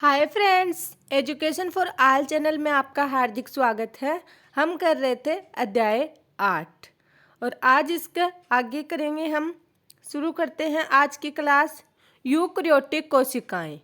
Hi friends, education for all channel में आपका हार्दिक स्वागत है। हम कर रहे थे अध्याय 8 और आज इसका आगे करेंगे। हम शुरू करते हैं आज की क्लास। यूकैरियोटिक कोशिकाएं,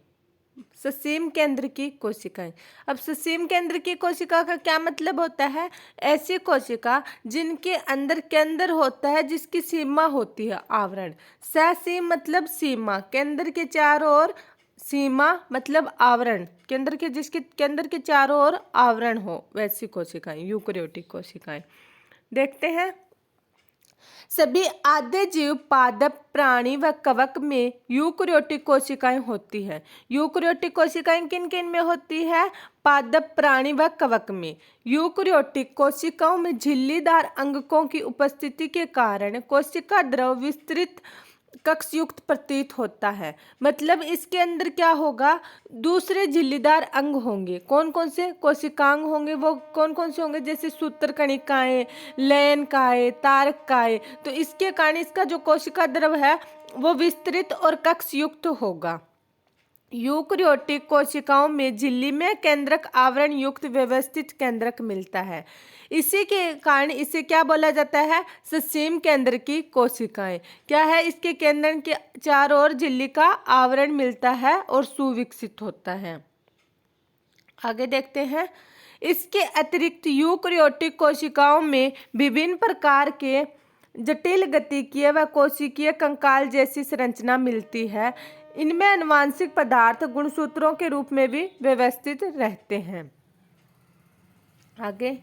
ससीम केंद्र की कोशिकाएं। अब ससीम केंद्र की कोशिका का क्या मतलब होता है? ऐसी कोशिका जिनके अंदर केंद्र होता है, जिसकी सीमा होती है आवरण। ससीम मतलब सीमा, केंद्र के चारों ओर, सीमा मतलब आवरण, केंद्र के चारों ओर आवरण हो, वैसी कोशिकाएं यूकैरियोटिक कोशिकाएं। देखते हैं। सभी आधे जीव पादप प्राणी व कवक में यूकैरियोटिक कोशिकाएं होती हैं। यूकैरियोटिक कोशिकाएं किन किन में होती है? पादप प्राणी व कवक में। यूकैरियोटिक कोशिकाओं में झिल्लीदार अंगकों की उपस्थिति के कारण कोशिका द्रव विस्तृत कक्षयुक्त प्रतीत होता है। मतलब इसके अंदर क्या होगा? दूसरे झिल्लीदार अंग होंगे। कौन कौन से कोशिकांग होंगे? वो कौन कौन से होंगे? जैसे सूत्रकणिकाएं, लयनकाएं, तारकाएं। तो इसके कारण इसका जो कोशिका द्रव है वो विस्तृत और कक्षयुक्त होगा। यूकैरियोटिक कोशिकाओं में झिल्ली में केंद्रक आवरण युक्त व्यवस्थित केंद्रक मिलता है। इसी के कारण इसे क्या बोला जाता है? ससीम केंद्र की कोशिकाएं। क्या है? इसके केंद्र के चारों ओर झिल्ली का आवरण मिलता है और सुविकसित होता है। आगे देखते हैं। इसके अतिरिक्त यूकैरियोटिक कोशिकाओं में विभिन्न प्रकार के जटिल गतिकीय व कोशिकीय कंकाल जैसी संरचना मिलती है। इनमें आनुवांशिक पदार्थ गुणसूत्रों के रूप में भी व्यवस्थित रहते हैं। आगे,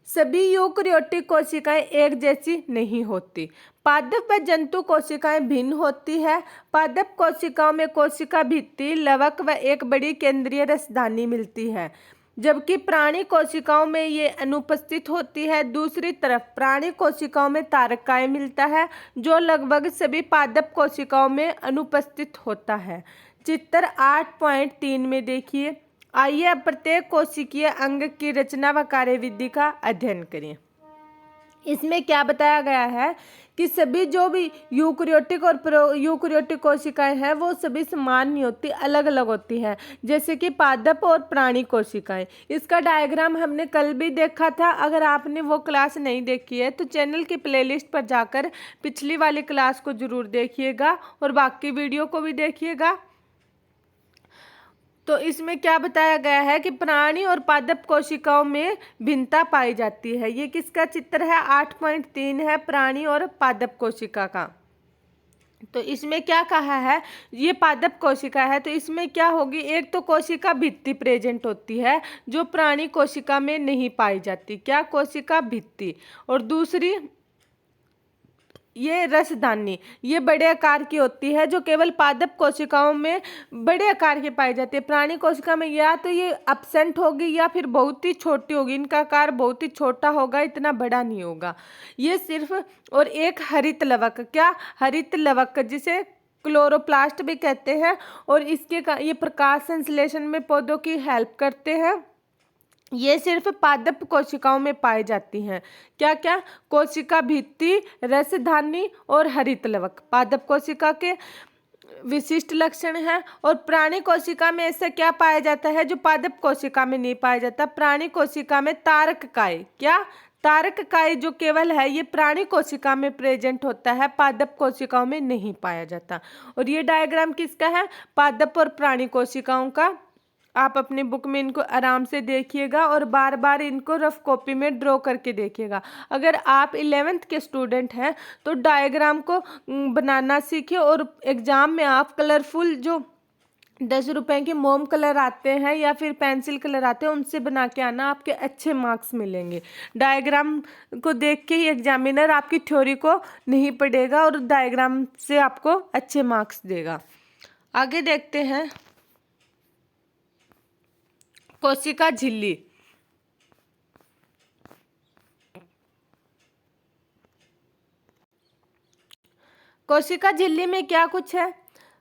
सभी यूकैरियोटिक कोशिकाएं एक जैसी नहीं होती। पादप व जंतु कोशिकाएं भिन्न होती है। पादप कोशिकाओं में कोशिका भित्ति, लवक व एक बड़ी केंद्रीय रसधानी मिलती है, जबकि प्राणी कोशिकाओं में ये अनुपस्थित होती है। दूसरी तरफ प्राणी कोशिकाओं में तारकाएं मिलता है, जो लगभग सभी पादप कोशिकाओं में अनुपस्थित होता है। चित्र 8.3 में देखिए। आइए अब प्रत्येक कोशिकीय अंग की रचना व कार्यविधि का अध्ययन करें। इसमें क्या बताया गया है कि सभी जो भी यूकैरियोटिक और प्रोयूकैरियोटिक कोशिकाएं हैं वो सभी समान नहीं होती, अलग अलग होती हैं। जैसे कि पादप और प्राणी कोशिकाएं। इसका डायग्राम हमने कल भी देखा था। अगर आपने वो क्लास नहीं देखी है तो चैनल की प्लेलिस्ट पर जाकर पिछली वाली क्लास को जरूर देखिएगा और बाकी वीडियो को भी देखिएगा। तो इसमें क्या बताया गया है कि प्राणी और पादप कोशिकाओं में भिन्नता पाई जाती है। ये किसका चित्र है? 8.3 है, प्राणी और पादप कोशिका का। तो इसमें क्या कहा है? ये पादप कोशिका है तो इसमें क्या होगी? एक तो कोशिका भित्ति प्रेजेंट होती है जो प्राणी कोशिका में नहीं पाई जाती। क्या? कोशिका भित्ति। और दूसरी ये रसधानी, ये बड़े आकार की होती है जो केवल पादप कोशिकाओं में बड़े आकार की पाई जाती है। प्राणी कोशिका में या तो ये अब्सेंट होगी या फिर बहुत ही छोटी होगी। इनका आकार बहुत ही छोटा होगा, इतना बड़ा नहीं होगा ये सिर्फ। और एक हरित लवक, क्या? हरित लवक, जिसे क्लोरोप्लास्ट भी कहते हैं, और इसके ये प्रकाश संश्लेषण में पौधों की हेल्प करते हैं। ये सिर्फ पादप कोशिकाओं में पाई जाती हैं। क्या क्या? कोशिका भित्ति, रसधानी और हरित लवक पादप कोशिका के विशिष्ट लक्षण हैं। और प्राणी कोशिका में ऐसा क्या पाया जाता है जो पादप कोशिका में नहीं पाया जाता? प्राणी कोशिका में तारककाय। क्या? तारककाय जो केवल है ये प्राणी कोशिका में प्रेजेंट होता है, पादप कोशिकाओं में नहीं पाया जाता। और ये डायग्राम किसका है? पादप और प्राणी कोशिकाओं का। आप अपनी बुक में इनको आराम से देखिएगा और बार बार इनको रफ कॉपी में ड्रॉ करके देखिएगा। अगर आप 11th के स्टूडेंट हैं तो डायग्राम को बनाना सीखिए और एग्ज़ाम में आप कलरफुल जो 10 रुपए के मोम कलर आते हैं या फिर पेंसिल कलर आते हैं उनसे बना के आना, आपके अच्छे मार्क्स मिलेंगे। डायग्राम को देख के ही एग्जामिनर आपकी थ्योरी को नहीं पढ़ेगा और डायग्राम से आपको अच्छे मार्क्स देगा। आगे देखते हैं। कोशिका झिल्ली। कोशिका झिल्ली में क्या कुछ है?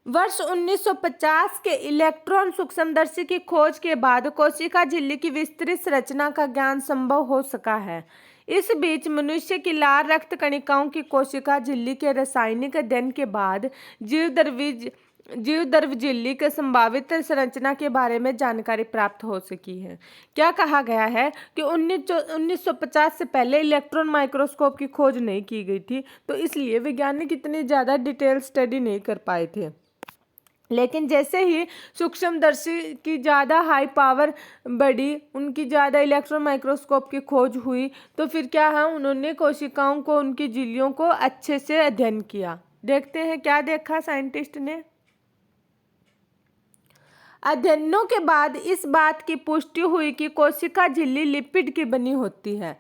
वर्ष 1950 के इलेक्ट्रॉन सूक्ष्मदर्शी की खोज के बाद कोशिका झिल्ली की विस्तृत संरचना का ज्ञान संभव हो सका है। इस बीच मनुष्य की लाल रक्त कणिकाओं की कोशिका झिल्ली के रासायनिक अध्ययन के बाद जीवदर्शी जीवद्रव्य झिल्ली के संभावित संरचना के बारे में जानकारी प्राप्त हो सकी है। क्या कहा गया है कि 1950 से पहले इलेक्ट्रॉन माइक्रोस्कोप की खोज नहीं की गई थी, तो इसलिए वैज्ञानिक इतनी ज़्यादा डिटेल स्टडी नहीं कर पाए थे। लेकिन जैसे ही सूक्ष्मदर्शी की ज़्यादा हाई पावर बढ़ी, उनकी ज़्यादा इलेक्ट्रॉन माइक्रोस्कोप की खोज हुई, तो फिर क्या है, उन्होंने कोशिकाओं को, उनकी झिल्लियों को अच्छे से अध्ययन किया। देखते हैं क्या देखा साइंटिस्ट ने। अध्ययनों के बाद इस बात की पुष्टि हुई कि कोशिका झिल्ली लिपिड की बनी होती है।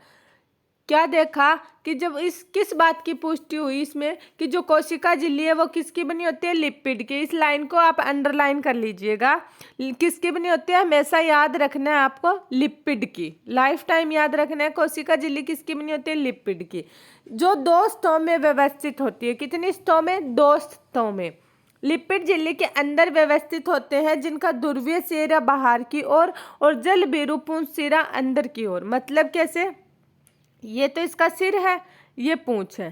क्या देखा कि जब इस किस बात की पुष्टि हुई इसमें कि जो कोशिका झिल्ली है वो किसकी बनी होती है, लिपिड की। इस लाइन को आप अंडरलाइन कर लीजिएगा। किसकी बनी होती है, हमेशा याद रखना है आपको, लिपिड की। लाइफ टाइम याद रखना है, कोशिका झिल्ली किसकी बनी होती है, लिपिड की, जो 2 स्तरों में व्यवस्थित होती है। कितनी स्तरों में, 2 स्तरों में। लिपिड झिल्ली के अंदर व्यवस्थित होते हैं, जिनका ध्रुवीय सिरा बाहर की ओर और जल विरूपुंज सिरा अंदर की ओर। मतलब कैसे, ये तो इसका सिर है, ये पूंछ है,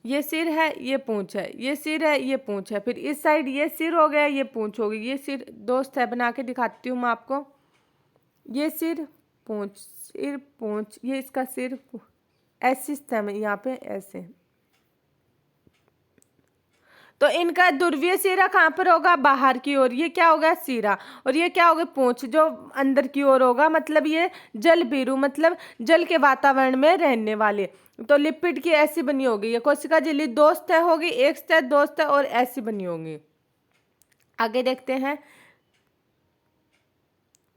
ये सिर है, ये पूंछ है, ये सिर है, ये पूंछ है। फिर इस साइड ये सिर हो गया, ये पूंछ हो गई। ये सिर, दोस्त है, बना के दिखाती हूँ मैं आपको। ये सिर, पूंछ, सिर, पूंछ, ये इसका सिर, ऐसी स्थिति में यहाँ पे ऐसे। तो इनका ध्रुवीय सिरा कहाँ पर होगा, बाहर की ओर। ये क्या होगा, सिरा। और ये क्या होगा, पूंछ, जो अंदर की ओर होगा। मतलब ये जल बीरू, मतलब जल के वातावरण में रहने वाले। तो लिपिड की ऐसी बनी होगी। ये कोशिका झिल्ली 2 सतह होगी, एक सतह, 2 सतह और ऐसी बनी होगी। आगे देखते हैं।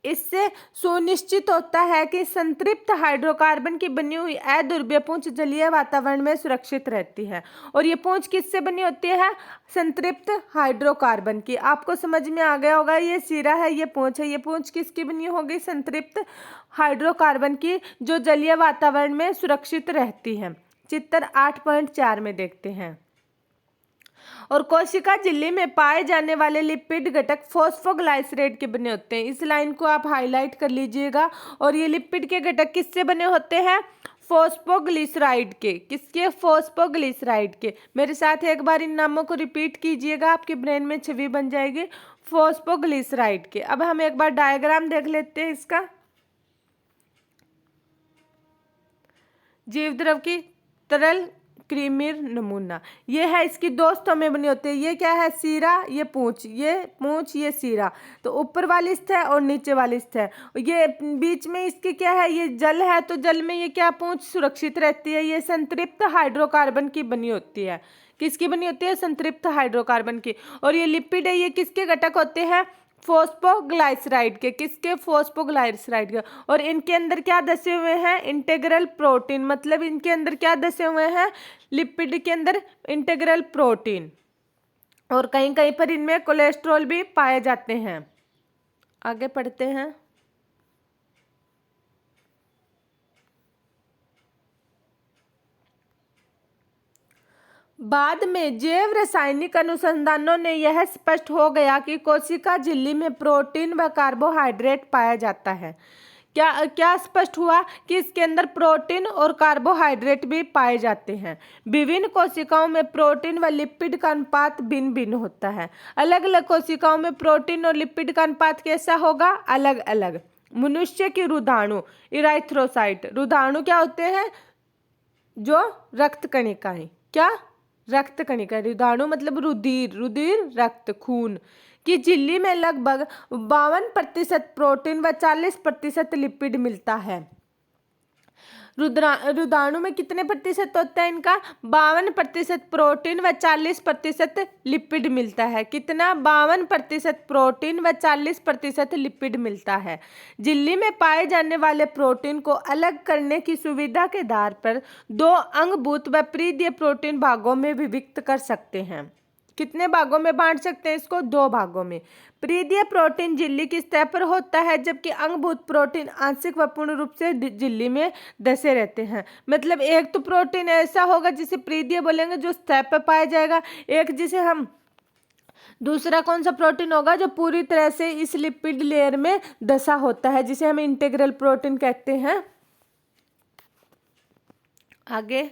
इससे सुनिश्चित होता है कि संतृप्त हाइड्रोकार्बन की बनी हुई अध्रुवीय पूंछ जलीय वातावरण में सुरक्षित रहती है। और ये पूंछ किससे बनी होती है, संतृप्त हाइड्रोकार्बन की। आपको समझ में आ गया होगा, ये सिरा है, ये पूंछ है। ये पूंछ किसकी बनी होगी, संतृप्त हाइड्रोकार्बन की, जो जलीय वातावरण में सुरक्षित रहती है। चित्र 8.4 में देखते हैं। और कोशिका झिल्ली में पाए जाने वाले लिपिड घटक फॉस्फोग्लाइसरेट के बने होते हैं। इस लाइन को आप हाईलाइट कर लीजिएगा। और ये लिपिड के घटक किससे बने होते हैं, फॉस्फोग्लिसराइड के। किसके, फॉस्फोग्लिसराइड के। मेरे साथ एक बार इन नामों को रिपीट कीजिएगा, आपके ब्रेन में छवि बन जाएगी, फॉस्फोग्लिसराइड के। अब हम एक बार डायग्राम देख लेते हैं इसका। जीवद्रव की तरल क्रीमीर नमूना, ये है, इसकी 2 स्तों में बनी होती है। ये क्या है, सीरा, ये पूंछ, ये सीरा। तो ऊपर वाली सतह और नीचे वाली सतह, ये बीच में इसकी क्या है, ये जल है। तो जल में ये क्या, पूंछ सुरक्षित रहती है। ये संतृप्त हाइड्रोकार्बन की बनी होती है। किसकी बनी होती है, संतृप्त हाइड्रोकार्बन की। और ये लिपिड है, ये किसके घटक होते हैं, फॉस्फोग्लाइसराइड के। किसके, फॉस्फोग्लाइसराइड के। और इनके अंदर क्या दसे हुए हैं, इंटीग्रल प्रोटीन। मतलब इनके अंदर क्या दसे हुए हैं, लिपिड के अंदर इंटीग्रल प्रोटीन। और कहीं कहीं पर इनमें कोलेस्ट्रॉल भी पाए जाते हैं। आगे पढ़ते हैं। बाद में जैव रासायनिक अनुसंधानों ने यह स्पष्ट हो गया कि कोशिका झिल्ली में प्रोटीन व कार्बोहाइड्रेट पाया जाता है। क्या क्या स्पष्ट हुआ कि इसके अंदर प्रोटीन और कार्बोहाइड्रेट भी पाए जाते हैं। विभिन्न कोशिकाओं में प्रोटीन व लिपिड का अनुपात भिन्न भिन्न होता है। अलग अलग कोशिकाओं में प्रोटीन और लिपिड का अनुपात कैसा होगा, अलग अलग। मनुष्य की रुधाणु, इराइथ्रोसाइट। रुधाणु क्या होते हैं, जो रक्त कणिकाएं। क्या, रक्त कणिका। रुधाणु मतलब रुधिर, रुधिर रक्त, खून की झिल्ली में लगभग 52% प्रोटीन व 40% लिपिड मिलता है। रुधाणु में कितने प्रतिशत होता है इनका, 52% प्रोटीन व 40% लिपिड मिलता है। कितना, 52% प्रोटीन व 40% लिपिड मिलता है। झिल्ली में पाए जाने वाले प्रोटीन को अलग करने की सुविधा के आधार पर 2 अंगभूत व प्रीदीय प्रोटीन भागों में विभक्त कर सकते हैं। कितने भागों में बांट सकते हैं इसको, 2 भागों में। प्रीदीय प्रोटीन झिल्ली की सतह पर होता है, जबकि अंगभूत प्रोटीन आंशिक व पूर्ण रूप से झिल्ली में धसे रहते हैं। मतलब एक तो प्रोटीन ऐसा होगा जिसे प्रीदीय बोलेंगे, जो सतह पर पाया जाएगा। एक जिसे हम, दूसरा कौन सा प्रोटीन होगा, जो पूरी तरह से इस लिपिड लेयर में धसा होता है, जिसे हम इंटीग्रल प्रोटीन कहते हैं। आगे,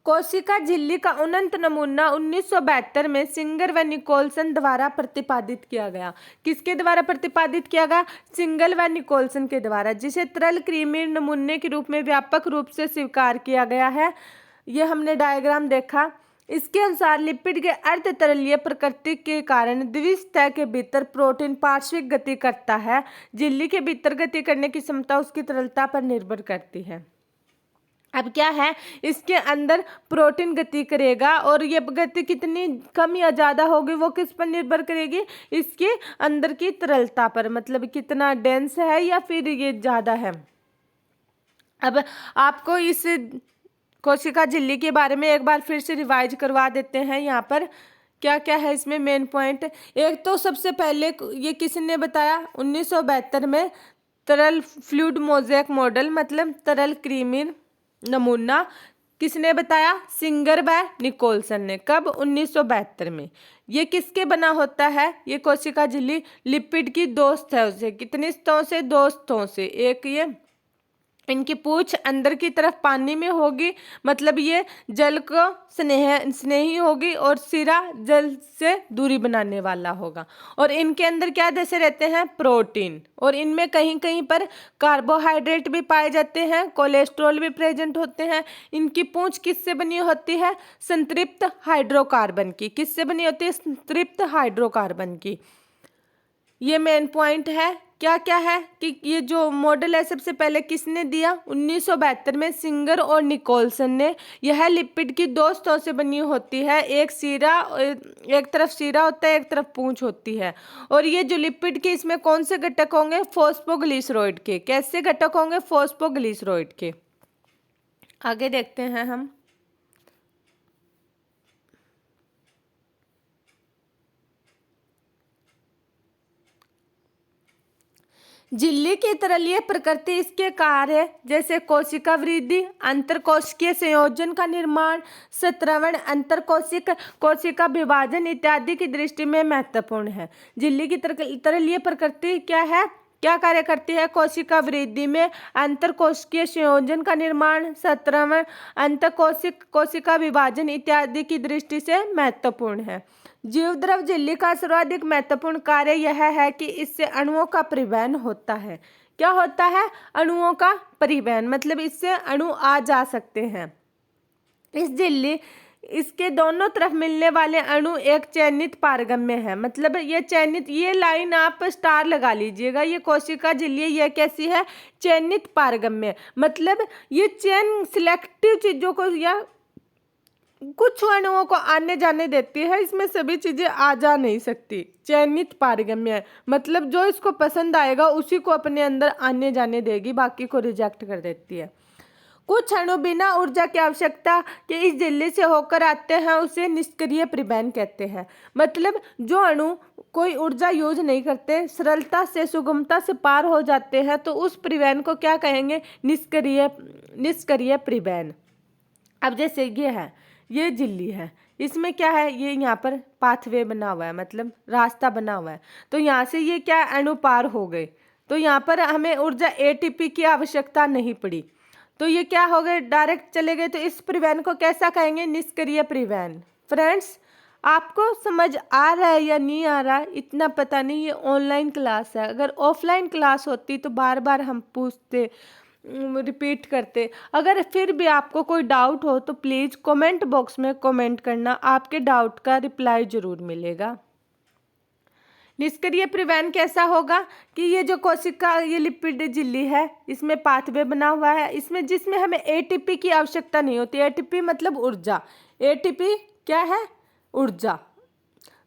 कोशिका झिल्ली का उन्नत नमूना 1972 में सिंगर व निकोलसन द्वारा प्रतिपादित किया गया। किसके द्वारा प्रतिपादित किया गया? सिंगल व निकोलसन के द्वारा, जिसे तरल कृमि नमूने के रूप में व्यापक रूप से स्वीकार किया गया है। ये हमने डायग्राम देखा। इसके अनुसार लिपिड के अर्ध तरलीय प्रकृति के कारण द्वितीय के भीतर प्रोटीन पार्श्विक गति करता है। झिल्ली के भीतर गति करने की क्षमता उसकी तरलता पर निर्भर करती है। अब क्या है, इसके अंदर प्रोटीन गति करेगा और ये गति कितनी कम या ज़्यादा होगी वो किस पर निर्भर करेगी? इसके अंदर की तरलता पर, मतलब कितना डेंस है या फिर ये ज़्यादा है। अब आपको इस कोशिका झिल्ली के बारे में एक बार फिर से रिवाइज करवा देते हैं। यहाँ पर क्या क्या है इसमें मेन पॉइंट। एक तो सबसे पहले ये किसने बताया? 1972 में तरल फ्लूइड मोज़ेक मॉडल, मतलब तरल कृमि नमूना किसने बताया? सिंगर व निकोलसन ने। कब? 1972 में। ये किसके बना होता है? ये कोशिका झिल्ली लिपिड की दो स्तरों से। कितनी स्तरों से? दो स्तरों से। एक ये इनकी पूंछ अंदर की तरफ पानी में होगी, मतलब ये जल को स्नेही होगी, और सिरा जल से दूरी बनाने वाला होगा। और इनके अंदर क्या जैसे रहते हैं? प्रोटीन। और इनमें कहीं कहीं पर कार्बोहाइड्रेट भी पाए जाते हैं, कोलेस्ट्रॉल भी प्रेजेंट होते हैं। इनकी पूंछ किससे बनी होती है? संतृप्त हाइड्रोकार्बन की। किससे बनी होती है? संतृप्त हाइड्रोकार्बन की। ये मेन पॉइंट है। क्या क्या है कि ये जो मॉडल है सबसे पहले किसने दिया? 1972 में सिंगर और निकोलसन ने। यह लिपिड की दो स्तरों से बनी होती है। एक तरफ सिरा होता है, एक तरफ पूंछ होती है। और ये जो लिपिड के इसमें कौन से घटक होंगे? फॉस्फोग्लिसराइड के। कैसे घटक होंगे? फॉस्फोग्लिसराइड के। आगे देखते हैं हम। झिल्ली की तरलीय प्रकृति इसके कार्य जैसे कोशिका वृद्धि, अंतरकोशिकीय संयोजन का निर्माण, संत्रवण, अंतरकोशिक कोशिका विभाजन इत्यादि की दृष्टि में महत्वपूर्ण है। झिल्ली की तरलीय प्रकृति क्या है? क्या कार्य करती है? कोशिका वृद्धि में, अंतरकोशिकीय संयोजन का निर्माण, संत्रवण, अंतरकोशिक कोशिका विभाजन इत्यादि की दृष्टि से महत्वपूर्ण है। जीवद्रव झिल्ली का सर्वाधिक महत्वपूर्ण कार्य यह है कि इससे अणुओं का परिवहन होता है। क्या होता है? अणुओं का परिवहन, मतलब इससे अणु आ जा सकते हैं। इस झिल्ली इसके दोनों तरफ मिलने वाले अणु एक चयनित पारगम्य है, मतलब ये चयनित, ये लाइन आप स्टार लगा लीजिएगा। ये कोशिका झिल्ली ये कैसी है? चयनित पारगम्य, मतलब ये चयन सिलेक्टिव चीजों को या कुछ अणुओं को आने जाने देती है, इसमें सभी चीजें आ जा नहीं सकती। चयनित पारगम्य है, मतलब जो इसको पसंद आएगा उसी को अपने अंदर आने जाने देगी, बाकी को रिजेक्ट कर देती है। कुछ अणु बिना ऊर्जा की आवश्यकता के इस झिल्ली से होकर आते हैं, उसे निष्क्रिय परिवहन कहते हैं। मतलब जो अणु कोई ऊर्जा यूज नहीं करते, सरलता से सुगमता से पार हो जाते हैं, तो उस परिवहन को क्या कहेंगे? निष्क्रिय परिवहन। अब जैसे ये है, ये झिल्ली है, इसमें क्या है? ये यहाँ पर पाथवे बना हुआ है, मतलब रास्ता बना हुआ है। तो यहाँ से ये क्या अणु पार हो गए, तो यहाँ पर हमें ऊर्जा एटीपी की आवश्यकता नहीं पड़ी, तो ये क्या हो गए? डायरेक्ट चले गए। तो इस परिवहन को कैसा कहेंगे? निष्क्रिय परिवहन। फ्रेंड्स, आपको समझ आ रहा है या नहीं आ रहा इतना पता नहीं, ये ऑनलाइन क्लास है। अगर ऑफलाइन क्लास होती तो बार बार हम पूछते, रिपीट करते। अगर फिर भी आपको कोई डाउट हो तो प्लीज़ कमेंट बॉक्स में कमेंट करना, आपके डाउट का रिप्लाई जरूर मिलेगा। निष्क्रिय परिवहन कैसा होगा कि ये जो कोशिका, ये लिपिड झिल्ली है, इसमें पाथवे बना हुआ है, इसमें जिसमें हमें एटीपी की आवश्यकता नहीं होती। एटीपी मतलब ऊर्जा, एटीपी क्या है? ऊर्जा।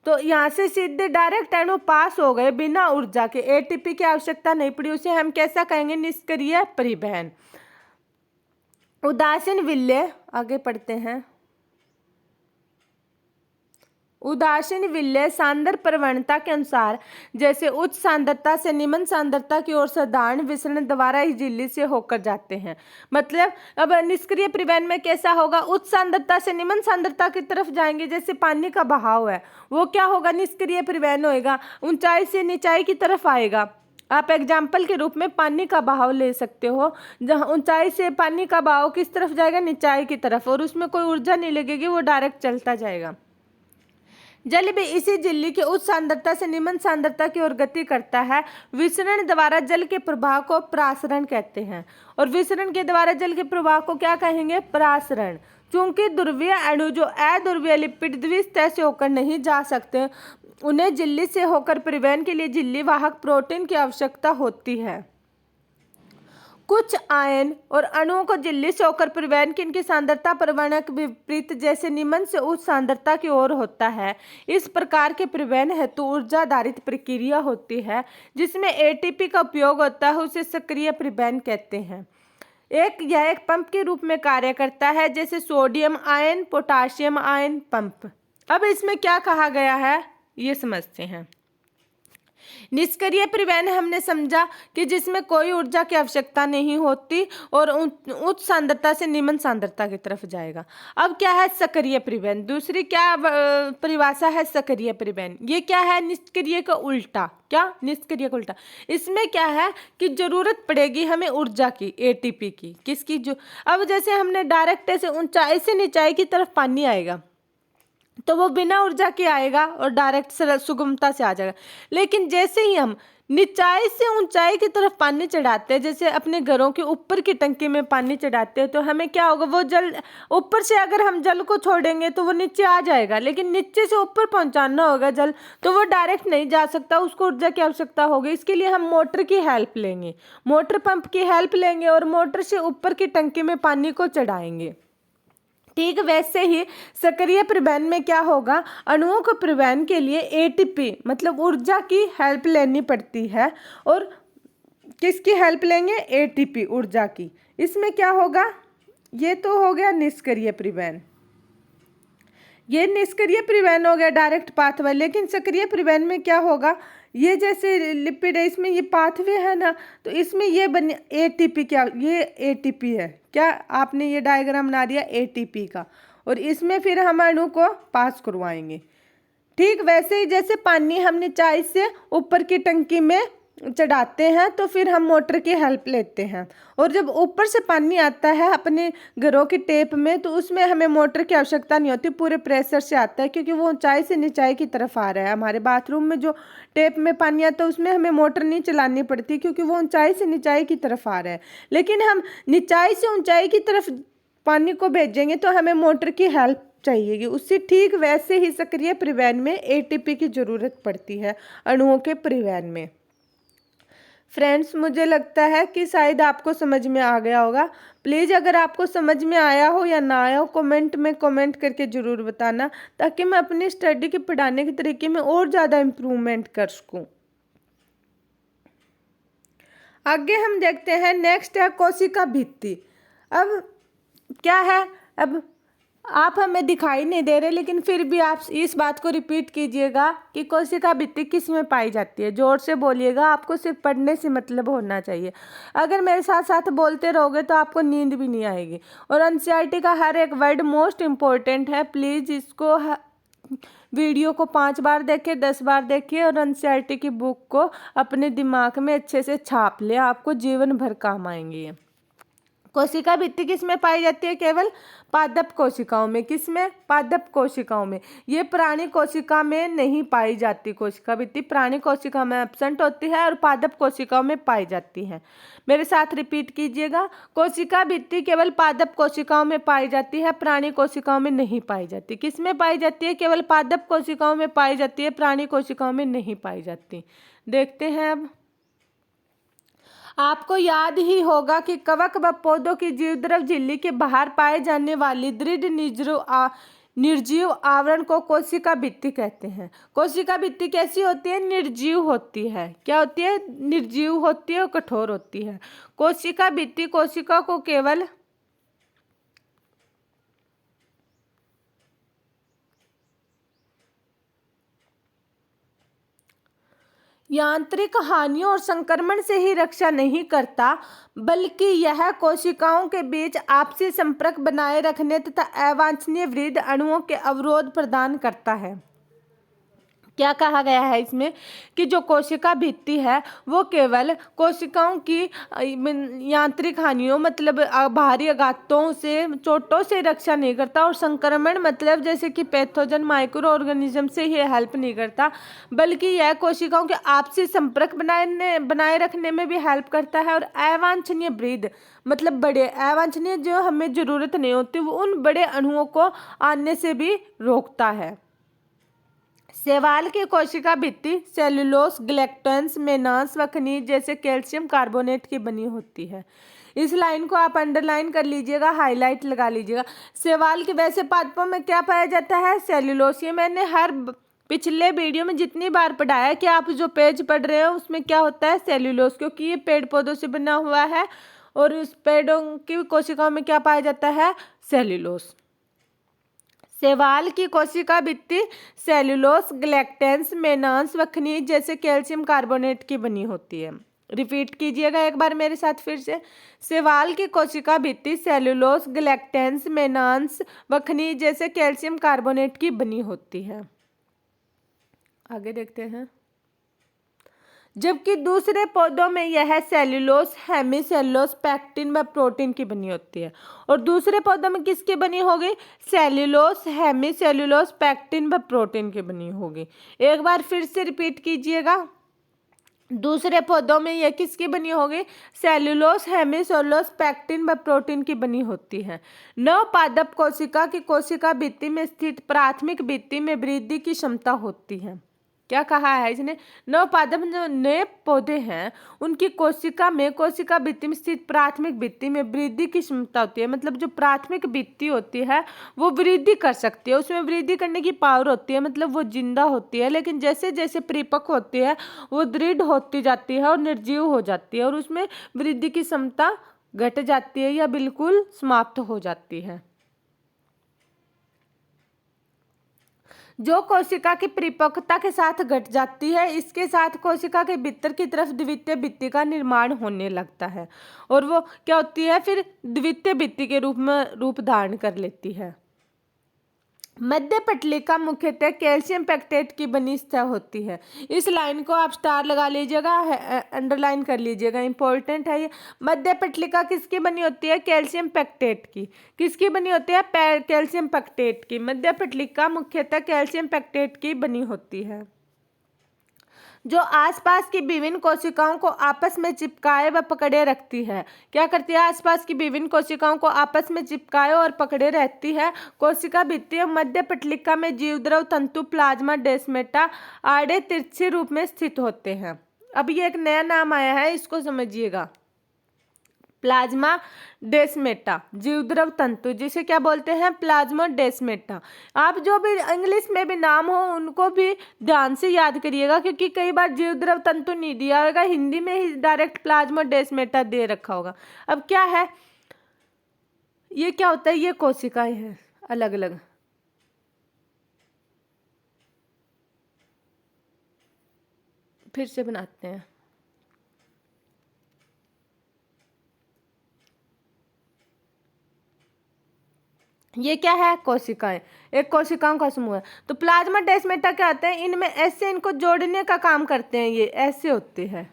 तो यहाँ से सीधे डायरेक्ट अणु पास हो गए बिना ऊर्जा के, एटीपी की आवश्यकता नहीं पड़ी, उसे हम कैसा कहेंगे? निष्क्रिय परिवहन। उदासीन विलय, आगे पढ़ते हैं। उदासीन विलय सांद्र प्रवणता के अनुसार जैसे उच्च सांद्रता से निम्न सांद्रता की ओर साधारण विसरण द्वारा इस झिल्ली से होकर जाते हैं। मतलब अब निष्क्रिय परिवहन में कैसा होगा? उच्च सांद्रता से निम्न सांद्रता की तरफ जाएंगे, जैसे पानी का बहाव है, वो क्या होगा? निष्क्रिय परिवहन होएगा, ऊंचाई से नीचाई की तरफ आएगा। आप एग्जाम्पल के रूप में पानी का बहाव ले सकते हो, जहाँ ऊंचाई से पानी का बहाव किस तरफ जाएगा, निचाई की तरफ, और उसमें कोई ऊर्जा नहीं लगेगी, वो डायरेक्ट चलता जाएगा। जल भी इसी झिल्ली की उच्च सांद्रता से निम्न सांद्रता की ओर गति करता है। विसरण द्वारा जल के प्रवाह को प्रासरण कहते हैं, और विसरण के द्वारा जल के प्रवाह को क्या कहेंगे, प्रासरण। चूंकि ध्रुवीय अणु जो अध्रुवीय लिपिड द्विसतह से होकर नहीं जा सकते, उन्हें झिल्ली से होकर परिवहन के लिए झिल्ली वाहक प्रोटीन की आवश्यकता होती है। कुछ आयन और अणुओं को झिल्ली से होकर परिवहन की इनकी सांद्रता परिवहन के विपरीत जैसे निम्न से उच्च सांद्रता की ओर होता है। इस प्रकार के परिवहन हेतु ऊर्जा आधारित प्रक्रिया होती है, जिसमें एटीपी का उपयोग होता है, उसे सक्रिय परिवहन कहते हैं। यह एक पंप के रूप में कार्य करता है, जैसे sodium ion, potassium ion pump. अब इसमें क्या कहा गया है ये समझते हैं। निष्क्रिय परिवहन हमने समझा कि जिसमें कोई ऊर्जा की आवश्यकता नहीं होती और उच्च सांद्रता से निम्न सांद्रता की तरफ जाएगा। अब क्या है सक्रिय परिवहन, दूसरी क्या परिभाषा है सक्रिय परिवहन। ये क्या है, निष्क्रिय का उल्टा। क्या, निष्क्रिय का उल्टा। इसमें क्या है कि जरूरत पड़ेगी हमें ऊर्जा की, एटीपी की, किसकी, जो अब जैसे हमने डायरेक्ट ऐसे ऊंचाई से नीचाई की तरफ पानी आएगा तो वो बिना ऊर्जा के आएगा और डायरेक्ट सुगमता से आ जाएगा। लेकिन जैसे ही हम निचाई से ऊंचाई की तरफ पानी चढ़ाते हैं, जैसे अपने घरों के ऊपर की टंकी में पानी चढ़ाते हैं, तो हमें क्या होगा, वो जल ऊपर से अगर हम जल को छोड़ेंगे तो वो नीचे आ जाएगा, लेकिन नीचे से ऊपर पहुंचाना होगा जल, तो वो डायरेक्ट नहीं जा सकता, उसको ऊर्जा की आवश्यकता होगी। इसके लिए हम मोटर की हेल्प लेंगे, मोटर पंप की हेल्प लेंगे और मोटर से ऊपर की टंकी में पानी को चढ़ाएंगे। ठीक वैसे ही सक्रिय परिवहन में क्या होगा, अणुओं को परिवहन के लिए एटीपी मतलब ऊर्जा की हेल्प लेनी पड़ती है। और किसकी हेल्प लेंगे, एटीपी ऊर्जा की। इसमें क्या होगा, ये तो हो गया निष्क्रिय परिवहन, ये निष्क्रिय परिवहन हो गया डायरेक्ट पाथवे। लेकिन सक्रिय परिवहन में क्या होगा, ये जैसे लिपिड है इसमें ये पाथवे है ना, तो इसमें ये बने एटीपी, क्या ये एटीपी है, क्या आपने ये डायग्राम बना दिया एटीपी का, और इसमें फिर हम अणु को पास करवाएंगे। ठीक वैसे ही जैसे पानी हम निचाई से ऊपर की टंकी में चढ़ाते हैं तो फिर हम मोटर की हेल्प लेते हैं, और जब ऊपर से पानी आता है अपने घरों की टेप में तो उसमें हमें मोटर की आवश्यकता नहीं होती, पूरे प्रेशर से आता है, क्योंकि वो ऊंचाई से निचाई की तरफ आ रहा है। हमारे बाथरूम में जो टेप में पानी आता है उसमें हमें मोटर नहीं चलानी पड़ती, क्योंकि वो ऊंचाई से निचाई की तरफ आ रहा है। लेकिन हम निचाई से ऊंचाई की तरफ पानी को भेजेंगे तो हमें मोटर की हेल्प चाहिएगी। उससे ठीक वैसे ही सक्रिय परिवहन में एटीपी की जरूरत पड़ती है अणुओं के परिवहन में। फ्रेंड्स, मुझे लगता है कि शायद आपको समझ में आ गया होगा। प्लीज़ अगर आपको समझ में आया हो या ना आया हो कमेंट में कमेंट करके ज़रूर बताना, ताकि मैं अपनी स्टडी के पढ़ाने के तरीके में और ज़्यादा इम्प्रूवमेंट कर सकूं। आगे हम देखते हैं, नेक्स्ट है कोशिका भित्ति। अब क्या है, अब आप हमें दिखाई नहीं दे रहे, लेकिन फिर भी आप इस बात को रिपीट कीजिएगा कि कोशिका भित्ति किस में पाई जाती है। जोर से बोलिएगा, आपको सिर्फ पढ़ने से मतलब होना चाहिए। अगर मेरे साथ साथ बोलते रहोगे तो आपको नींद भी नहीं आएगी। और एनसीईआरटी का हर एक वर्ड मोस्ट इम्पोर्टेंट है। प्लीज़ इसको वीडियो को 5 बार देखिए, 10 बार देखिए, और एनसीईआरटी की बुक को अपने दिमाग में अच्छे से छाप ले, आपको जीवन भर काम आएंगी। कोशिका भित्ति किस में पाई जाती है, केवल पादप कोशिकाओं में। किस में, पादप कोशिकाओं में। ये प्राणी कोशिका में नहीं पाई जाती। कोशिका भित्ति प्राणी कोशिका में एब्सेंट होती है और पादप कोशिकाओं में पाई जाती है। मेरे साथ रिपीट कीजिएगा, कोशिका भित्ति केवल पादप कोशिकाओं में पाई जाती है, प्राणी कोशिकाओं में नहीं पाई जाती। किस में पाई जाती है, केवल पादप कोशिकाओं में पाई जाती है, प्राणी कोशिकाओं में नहीं पाई जाती। देखते हैं अब, आपको याद ही होगा कि कवक व पौधों की जीवद्रव झिल्ली के बाहर पाए जाने वाली दृढ़ निर्जीव आवरण को कोशिका भित्ति कहते हैं। कोशिका भित्ति कैसी होती है, निर्जीव होती है। क्या होती है, निर्जीव होती है और कठोर होती है। कोशिका भित्ति कोशिका को केवल यांत्रिक हानियों और संक्रमण से ही रक्षा नहीं करता, बल्कि यह कोशिकाओं के बीच आपसी संपर्क बनाए रखने तथा अवांछनीय वृद्धि अणुओं के अवरोध प्रदान करता है। क्या कहा गया है इसमें कि जो कोशिका भित्ति है वो केवल कोशिकाओं की यांत्रिक हानियों मतलब बाहरी आघातों से चोटों से रक्षा नहीं करता और संक्रमण मतलब जैसे कि पैथोजन माइक्रो ऑर्गेनिज्म से ये हेल्प नहीं करता, बल्कि यह कोशिकाओं के आपसी संपर्क बनाए रखने में भी हेल्प करता है और अवांछनीय वृद्धि मतलब बड़े अवांछनीय जो हमें जरूरत नहीं होती वो उन बड़े अणुओं को आने से भी रोकता है। शैवाल की कोशिका भित्ति सेल्यूलोस, ग्लैक्टन्स, मेनास व खनिज जैसे कैल्शियम कार्बोनेट की बनी होती है। इस लाइन को आप अंडरलाइन कर लीजिएगा, हाईलाइट लगा लीजिएगा। शैवाल के वैसे पादपों में क्या पाया जाता है? सेल्यूलोस। ये मैंने हर पिछले वीडियो में जितनी बार पढ़ाया कि आप जो पेज पढ़ रहे हो उसमें क्या होता है? सेल्यूलोस, क्योंकि ये पेड़ पौधों से बना हुआ है और उस पेड़ों की कोशिकाओं में क्या पाया जाता है? सेल्यूलोस। शैवाल की कोशिका भित्ति सेल्यूलोस, ग्लैक्टेंस, मेनास व खनिज जैसे कैल्शियम कार्बोनेट की बनी होती है। रिपीट कीजिएगा एक बार मेरे साथ फिर से। शैवाल की कोशिका भित्ति सेल्यूलोस, ग्लैक्टेंस, मेनास व खनिज जैसे कैल्शियम कार्बोनेट की बनी होती है। आगे देखते हैं। जबकि दूसरे पौधों में यह सेल्यूलोस, हेमीसेल्यूलोस, पैक्टिन व प्रोटीन की बनी होती है। और दूसरे पौधों में किसकी बनी होगी? सेल्यूलोस, हेमीसेल्यूलोस, पैक्टिन व प्रोटीन की बनी होगी। एक बार फिर से रिपीट कीजिएगा। दूसरे पौधों में यह किसकी बनी होगी? सेल्यूलोस, हेमीसेल्यूलोस, पैक्टिन व प्रोटीन की बनी होती है। नवपादप कोशिका की कोशिका भित्ति में स्थित प्राथमिक भित्ति में वृद्धि की क्षमता होती है। क्या कहा है इसने? नवपादप जो नए पौधे हैं उनकी कोशिका भित्ति में स्थित प्राथमिक भित्ति में वृद्धि की क्षमता होती है। मतलब जो प्राथमिक भित्ति होती है वो वृद्धि कर सकती है, उसमें वृद्धि करने की पावर होती है, मतलब वो जिंदा होती है। लेकिन जैसे जैसे परिपक्व होती है वो दृढ़ होती जाती है और निर्जीव हो जाती है और उसमें वृद्धि की क्षमता घट जाती है या बिल्कुल समाप्त हो जाती है। जो कोशिका की परिपक्वता के साथ घट जाती है इसके साथ कोशिका के भीतर की तरफ द्वितीय भित्ति का निर्माण होने लगता है और वो क्या होती है? फिर द्वितीय भित्ति के रूप धारण कर लेती है। मध्य पटलिका मुख्यतः कैल्शियम पैक्टेट की बनी सतह होती है। इस लाइन को आप स्टार लगा लीजिएगा, अंडरलाइन कर लीजिएगा, इंपॉर्टेंट है ये। मध्य पटलिका किसकी बनी होती है? कैल्शियम पैक्टेट की। किसकी बनी होती है? कैल्शियम पैक्टेट की। मध्य पटलिका मुख्यतः कैल्शियम पैक्टेट की बनी होती है जो आसपास की विभिन्न कोशिकाओं को आपस में चिपकाए व पकड़े रखती है। क्या करती है? आसपास की विभिन्न कोशिकाओं को आपस में चिपकाए और पकड़े रहती है। कोशिका भित्ति मध्य पटलिका में जीवद्रव तंतु प्लाज्मा डेस्मेटा आड़े तिरछे रूप में स्थित होते हैं। अब ये एक नया नाम आया है, इसको समझिएगा। प्लाज्मा डेस्मेटा जीवद्रव तंतु, जिसे क्या बोलते हैं? प्लाज्मा डेस्मेटा। आप जो भी इंग्लिश में भी नाम हो उनको भी ध्यान से याद करिएगा, क्योंकि कई बार जीवद्रव तंतु नहीं दिया होगा, हिंदी में ही डायरेक्ट प्लाज्मा डेस्मेटा दे रखा होगा। अब क्या है ये? क्या होता है? ये कोशिकाएं हैं अलग अलग। फिर से बनाते हैं। ये क्या है? कोशिकाएं, एक कोशिकाओं का समूह है। तो प्लाज्मा डेस्मेटा क्या होते हैं? इनमें ऐसे इनको जोड़ने का काम करते हैं। ये ऐसे होते हैं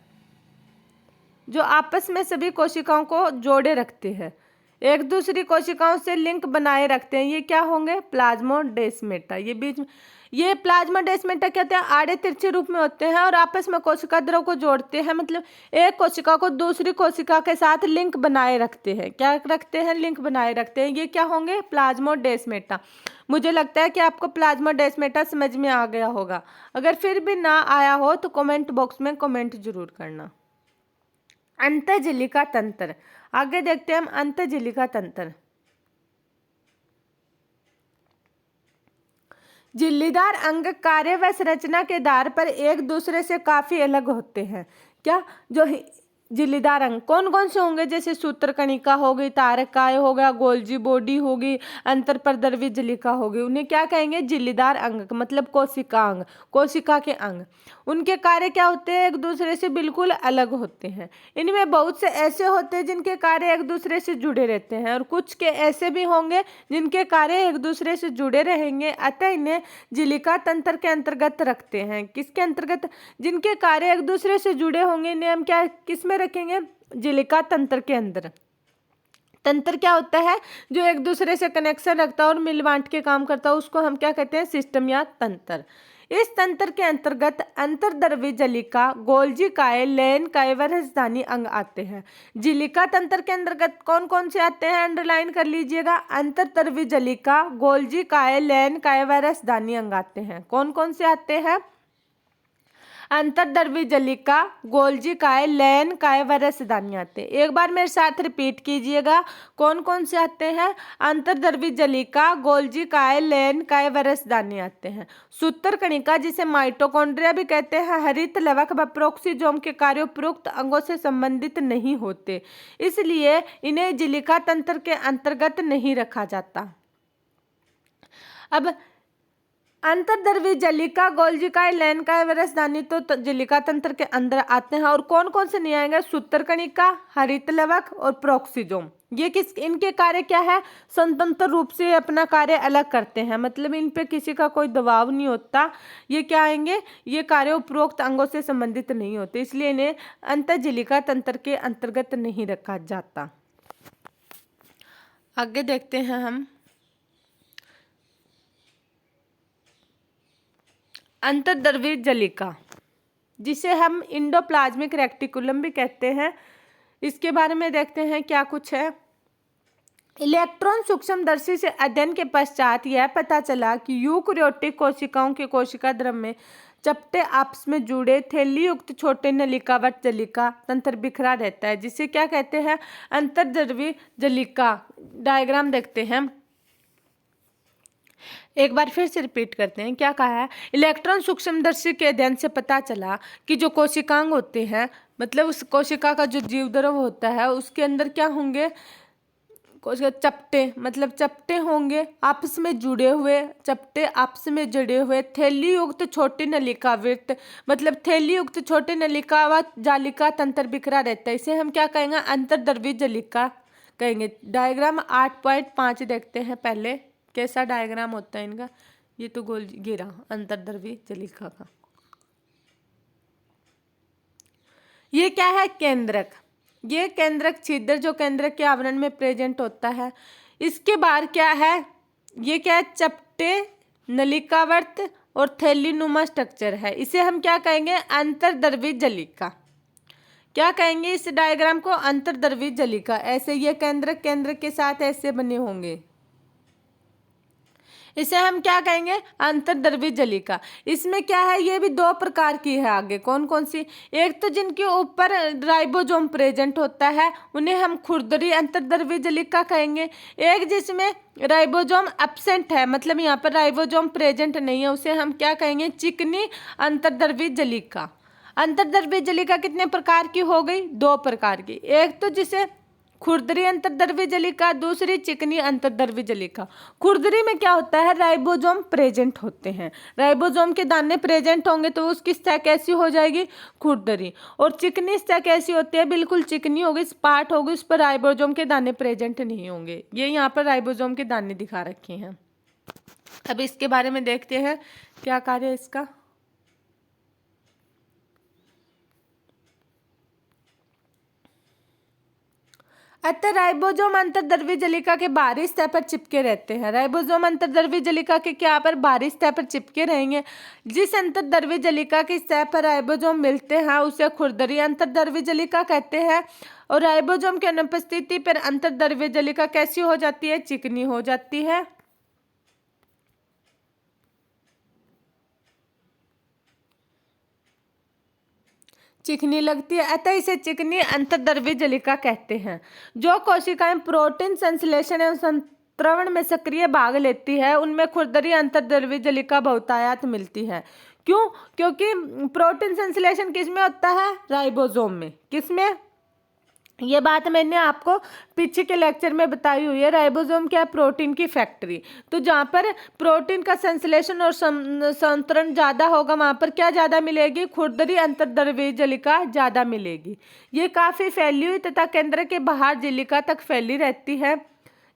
जो आपस में सभी कोशिकाओं को जोड़े रखते हैं, एक दूसरी कोशिकाओं से लिंक बनाए रखते हैं। ये क्या होंगे? प्लाज्मा डेस्मेटा। ये बीच में ये प्लाज्मा डेस्मेटा क्या होते हैं? आड़े तिरछे रूप में होते हैं और आपस में कोशिका द्रव को जोड़ते हैं, मतलब एक कोशिका को दूसरी कोशिका के साथ लिंक बनाए रखते हैं। क्या रखते हैं? लिंक बनाए रखते हैं। ये क्या होंगे? प्लाज्मा डेस्मेटा। मुझे लगता है कि आपको प्लाज्मा डेस्मेटा समझ में आ गया होगा। अगर फिर भी ना आया हो तो कमेंट बॉक्स में कमेंट जरूर करना। अंतःझिल्लिका तंत्र, आगे देखते हैं हम अंतःझिल्लिका तंत्र। झिल्लीदार अंग कार्य व संरचना के आधार पर एक दूसरे से काफी अलग होते हैं। क्या? जो झिल्लीदार अंग कौन कौन से होंगे, जैसे सूत्रकणिका हो गई, तारकाय हो गया, गोल्जी बॉडी होगी, अंतरपरद्रवी झिल्लिका होगी, उन्हें क्या कहेंगे, झिल्लीदार अंग, मतलब कोशिका अंग, कोशिका के अंग। उनके कार्य क्या होते हैं, एक दूसरे से बिल्कुल अलग होते हैं। इनमें बहुत से ऐसे होते हैं जिनके कार्य एक दूसरे से जुड़े रहते हैं, और कुछ के ऐसे भी होंगे जिनके कार्य एक दूसरे से जुड़े रहेंगे, अतः इन्हें झिल्लिका तंत्र के अंतर्गत रखते हैं। किसके अंतर्गत, जिनके कार्य एक दूसरे से जुड़े होंगे इन्हें हम क्या किस में रखेंगे, झिल्लिका तंत्र के अंदर। तंत्र क्या होता है, जो एक दूसरे से कनेक्शन रखता है और मिल बांट के काम करता है, उसको हम क्या कहते हैं, सिस्टम या तंत्र। इस तंत्र के अंतर्गत अंतर्द्रवी झिल्लिका, गोल्जी काय, लैन काय व राजधानी अंग आते हैं। झिल्लिका तंत्र के अंतर्गत कौन कौन से आते हैं, अंडरलाइन कर लीजिएगा, अंतर्द्रवी झिल्लिका, गोल्जी काय, लैन काय व राजधानी अंग आते हैं। कौन कौन से आते हैं, अंतर्द्रवी झिल्लिका, गोल्जी काय, लैन काय व राजधानी आते हैं। एक बार मेरे साथ रिपीट कीजिएगा, कौन कौन से आते हैं, अंतर्द्रवी झिल्लिका, गोल्जी काय, लैन काय व राजधानी आते हैं। सूत्रकणिका जिसे माइटोकॉन्ड्रिया भी कहते हैं, हरित लवक व प्रोक्सीजोम के कार्य उपरोक्त अंगों से संबंधित नहीं होते, इसलिए इन्हें झिल्लिका तंत्र के अंतर्गत नहीं रखा जाता। अब अंतर्द्रवी झिल्लिका, गोल्जी काय, लैन काय व राजधानी तो झिल्लिका तंत्र के अंदर आते हैं, और कौन कौन से नहीं आएंगे, सूत्रकणिका, हरित लवक और प्रोक्सीजोम। ये किस, इनके कार्य क्या है, स्वतंत्र रूप से अपना कार्य अलग करते हैं, मतलब इन पे किसी का कोई दबाव नहीं होता। ये क्या आएंगे, ये कार्य उपरोक्त अंगों से संबंधित नहीं होते, इसलिए इन्हें अंतःझिल्लिका तंत्र के अंतर्गत नहीं रखा जाता। आगे देखते हैं हम अंतर्द्रवी झिल्लिका, जिसे हम इंडोप्लाज्मिक रेक्टिकुलम भी कहते हैं, इसके बारे में देखते हैं क्या कुछ है। इलेक्ट्रॉन सूक्ष्मदर्शी से अध्ययन के पश्चात यह पता चला कि यूकैरियोटिक कोशिकाओं के कोशिका द्रव में चपटे आपस में जुड़े थैली युक्त छोटे नलिकावत झिल्लिका तंत्र बिखरा रहता है, जिसे क्या कहते हैं, अंतर्द्रवी झिल्लिका। डायग्राम देखते हैं, एक बार फिर से रिपीट करते हैं, क्या कहा है, इलेक्ट्रॉन सूक्ष्मदर्शी के अध्ययन से पता चला कि जो कोशिकांग होते हैं, मतलब उस कोशिका का जो जीवद्रव होता है उसके अंदर क्या होंगे, चपटे, मतलब चपटे होंगे आपस में जुड़े हुए, चपटे आपस में जुड़े हुए थैली युक्त छोटे नलिकावृत, मतलब थैली युक्त छोटे नलिकावत जालिका तंत्र बिखरा रहता है, इसे हम क्या कहेंगे, अंतर्द्रवी झिल्लिका कहेंगे। डायग्राम 8.5 देखते हैं पहले, कैसा डायग्राम होता है इनका। ये तो गोल घेरा अंतर्द्रवी झिल्लिका का। ये क्या है, केंद्रक। ये केंद्रक छिद्र जो केंद्रक के आवरण में प्रेजेंट होता है, इसके बाहर क्या है, ये क्या है, चपटे, नलिकावर्त और थैलीनुमा स्ट्रक्चर है, इसे हम क्या कहेंगे, अंतर्द्रवी झिल्लिका। क्या कहेंगे इस डायग्राम को, अंतर्द्रवी झिल्लिका। ऐसे ये केंद्रक केंद्रक के साथ ऐसे बने होंगे, इसे हम क्या कहेंगे, अंतर्द्रवी झिल्लिका। इसमें क्या है, ये भी दो प्रकार की है, आगे कौन कौन सी, एक तो जिनके ऊपर राइबोसोम प्रेजेंट होता है उन्हें हम खुरदरी अंतर्द्रवी झिल्लिका कहेंगे। एक जिसमें राइबोसोम एब्सेंट है, मतलब यहाँ पर राइबोसोम प्रेजेंट नहीं है, उसे हम क्या कहेंगे, चिकनी अंतर्द्रवी झिल्लिका। अंतर्द्रवी झिल्लिका कितने प्रकार की हो गई, दो प्रकार की, एक तो जिसे खुरदरी अंतर्द्रवी झिल्लिका, दूसरी चिकनी अंतर्द्रवी झिल्लिका। खुरदरी में क्या होता है, राइबोसोम प्रेजेंट होते हैं, राइबोसोम के दाने प्रेजेंट होंगे तो उसकी सतह कैसी हो जाएगी, खुरदरी। और चिकनी सतह कैसी होती है, बिल्कुल चिकनी होगी, स्पाट होगी, उस पर राइबोसोम के दाने प्रेजेंट नहीं होंगे। ये यहाँ पर राइबोसोम के दाने दिखा रखे हैं। अब इसके बारे में देखते हैं क्या कार्य है इसका। अतः राइबोसोम अंतर्द्रवी झिल्लिका के बाहरी सतह पर चिपके रहते हैं। राइबोसोम अंतर्द्रवी झिल्लिका के क्या पर बाहरी सतह पर चिपके रहेंगे। जिस अंतर्द्रवी झिल्लिका की सतह पर राइबोसोम मिलते हैं उसे खुरदरी अंतर्द्रवी झिल्लिका कहते हैं। और राइबोसोम की अनुपस्थिति पर अंतर्द्रवी झिल्लिका कैसी हो जाती है, चिकनी हो जाती है। चिकनी लगती है, अतः इसे चिकनी अंतर्द्रवी झिल्लिका कहते हैं। जो कोशिकाएं प्रोटीन संश्लेषण एवं संत्रवण में सक्रिय भाग लेती है उनमें खुरदरी अंतर्द्रवी झिल्लिका बहुतायत मिलती है। क्यों, क्योंकि प्रोटीन संश्लेषण किसमें होता है, राइबोसोम में। किसमें, ये बात मैंने आपको पीछे के लेक्चर में बताई हुई है। राइबोसोम क्या है? प्रोटीन की फैक्ट्री। तो जहाँ पर प्रोटीन का संश्लेषण और संतरण ज़्यादा होगा वहाँ पर क्या ज़्यादा मिलेगी? खुरदरी अंतर्द्रव्यीय जलिका ज़्यादा मिलेगी। ये काफ़ी फैली हुई तथा केंद्र के बाहर जलिका तक फैली रहती है।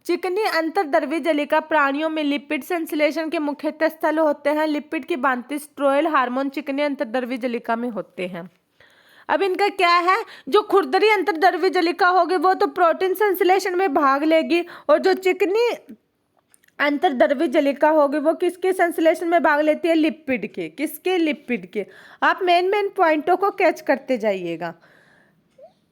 चिकनी अंतर्द्रव्यीय जलिका प्राणियों में लिपिड संश्लेषण के मुख्यतः स्थल होते हैं। लिपिड की भांति स्टेरॉयल हार्मोन चिकनी अंतर्द्रव्यीय जलिका में होते हैं। अब इनका क्या है? जो खुरदरी अंतर्द्रव्यीय जलिका होगी वो तो प्रोटीन संश्लेषण में भाग लेगी, और जो चिकनी अंतर्द्रव्यीय जलिका होगी वो किसके संश्लेषण में भाग लेती है? लिपिड के। किसके? लिपिड के। आप मेन पॉइंटों को कैच करते जाइएगा।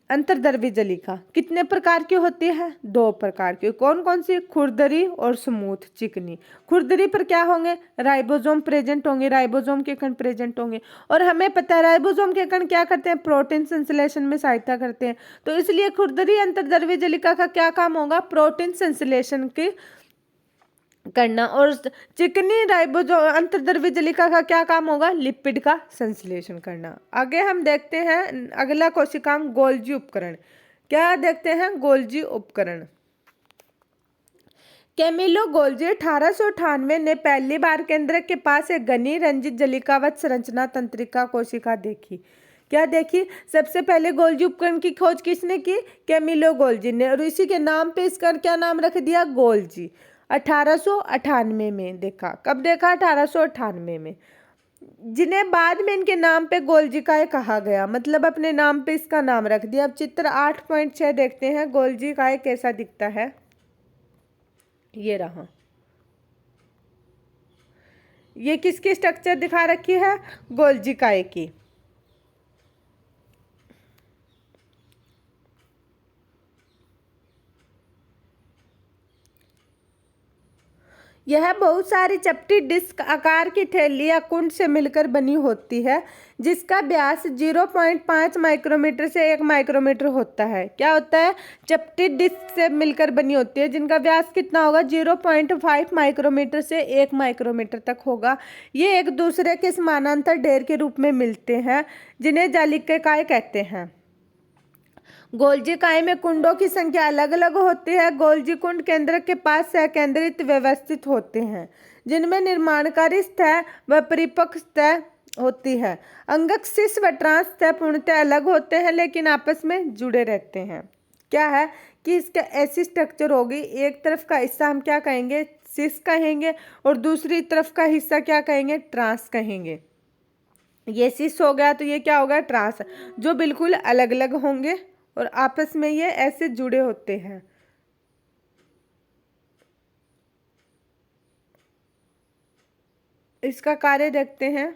अंतर्द्रव्यीय जलिका कितने प्रकार की होती है? 2 प्रकार की। कौन कौन सी? खुरदरी और स्मूथ चिकनी। खुरदरी पर क्या होंगे? राइबोसोम प्रेजेंट होंगे, राइबोसोम के कण प्रेजेंट होंगे। और हमें पता है राइबोसोम के कण क्या करते हैं? प्रोटीन संश्लेषण में सहायता करते हैं। तो इसलिए खुरदरी अंतर्द्रव्यीय जलिका का क्या काम होगा? प्रोटीन संश्लेषण के करना। और चिकनी राइबोसोम अंतर्द्रव्यीय जलिका का क्या काम होगा? लिपिड का संश्लेषण करना। आगे हम देखते हैं अगला कोशिकांग गोल्जी उपकरण। क्या देखते हैं? गोल्जी उपकरण। कैमिलो गोल्जी 1898 ने पहली बार केंद्र के पास एक घनी रंजित जलिकावत संरचना तंत्रिका कोशिका देखी। क्या देखी? सबसे पहले गोल्जी उपकरण की खोज किसने की? कैमिलो गोल्जी ने। और इसी के नाम पे इसका क्या नाम रख दिया? गोल्जी। 1898 में देखा। कब देखा? 1898 में। जिन्हें बाद में इनके नाम पे गोल्जिकाए कहा गया, मतलब अपने नाम पे इसका नाम रख दिया। अब चित्र 8.6 देखते हैं गोल्जिकाए कैसा दिखता है। ये रहा। ये किसकी स्ट्रक्चर दिखा रखी है? गोल्जिकाए की। यह बहुत सारी चपटी डिस्क आकार की थैली या कुंड से मिलकर बनी होती है, जिसका व्यास 0.5 माइक्रोमीटर से 1 माइक्रोमीटर होता है। क्या होता है? चपटी डिस्क से मिलकर बनी होती है, जिनका व्यास कितना होगा? 0.5 माइक्रोमीटर से 1 माइक्रोमीटर तक होगा। ये एक दूसरे के समानांतर ढेर के रूप में मिलते हैं, जिन्हें जालिकाएं कहते हैं। गोल्जिकाए में कुंडों की संख्या अलग अलग होती है। गोल्जी कुंड केंद्र के पास सकेंद्रित व्यवस्थित होते हैं, जिनमें निर्माणकारी सतह व परिपक्व सतह होती है। अंगक शीर्ष व ट्रांस सतह पूर्णतः अलग होते हैं, लेकिन आपस में जुड़े रहते हैं। क्या है कि इसका ऐसी स्ट्रक्चर होगी, एक तरफ का हिस्सा हम क्या कहेंगे? शीर्ष कहेंगे, और दूसरी तरफ का हिस्सा क्या कहेंगे? ट्रांस कहेंगे। ये शीर्ष हो गया तो ये क्या होगा? ट्रांस, जो बिल्कुल अलग अलग होंगे और आपस में ये ऐसे जुड़े होते हैं। इसका कार्य देखते हैं।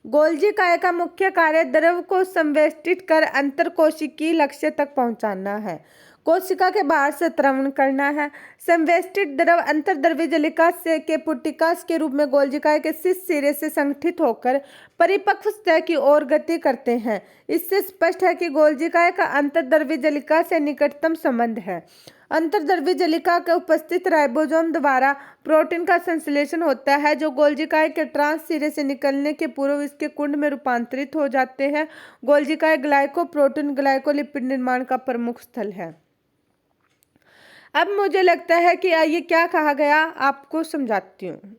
गोल्जिकाए का मुख्य कार्य द्रव को संवेष्टित कर अंतरकोशिकीय लक्ष्य तक पहुंचाना है। कोशिका के बाहर से द्रवण करना है। संवेष्टित द्रव अंतर्द्रव्यीय जलिका से के पुटिकास के रूप में गोल्जिकाए के शीर्ष सिरे से संगठित होकर परिपक्व सतह की ओर गति करते हैं। इससे स्पष्ट है कि गोल्जिकाए का अंतर्द्रव्यीय जलिका से निकटतम संबंध है। अंतर्द्रव्यीय जलिका के उपस्थित राइबोसोम द्वारा प्रोटीन का संश्लेषण होता है, जो गोल्जिकाए के ट्रांस सिरे से निकलने के पूर्व इसके कुंड में रूपांतरित हो जाते हैं। गोल्जिकाए ग्लाइकोप्रोटीन ग्लाइकोलिपिड निर्माण का प्रमुख स्थल है। अब मुझे लगता है कि ये क्या कहा गया, आपको समझाती हूँ।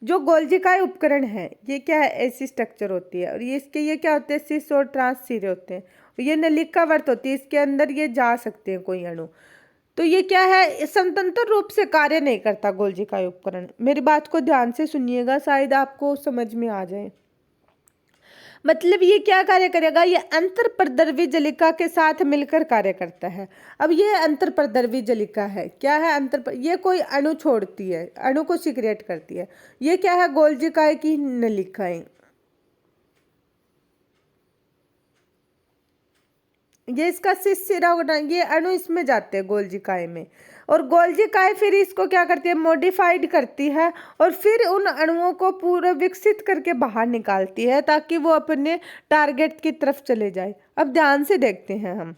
जो गोल्जिकाए उपकरण है ये क्या है? ऐसी स्ट्रक्चर होती है, और ये क्या होते हैं? शीर्ष और ट्रांस सिरे होते हैं। ये नलिकावर्त होती है, इसके अंदर ये जा सकते हैं कोई अणु। तो ये क्या है? स्वतंत्र रूप से कार्य नहीं करता गोल्जिकाए उपकरण। मेरी बात को ध्यान से सुनिएगा, शायद आपको समझ में आ जाए। मतलब ये क्या कार्य करेगा? ये अंतर्प्रद्रव्य जलिका के साथ मिलकर कार्य करता है। अब ये अंतर्प्रद्रव्य जलिका है, क्या है? ये कोई अणु छोड़ती है, अणु को सिक्रेट करती है। ये क्या है? गोल्जिकाए की नलिकाएं। ये इसका सिरा होगा, ये अणु इसमें जाते हैं गोल्जिकाए में, और गोल्जिकाए फिर इसको क्या करती है? मॉडिफाइड करती है, और फिर उन अणुओं को पूरा विकसित करके बाहर निकालती है, ताकि वो अपने टारगेट की तरफ चले जाए। अब ध्यान से देखते हैं हम।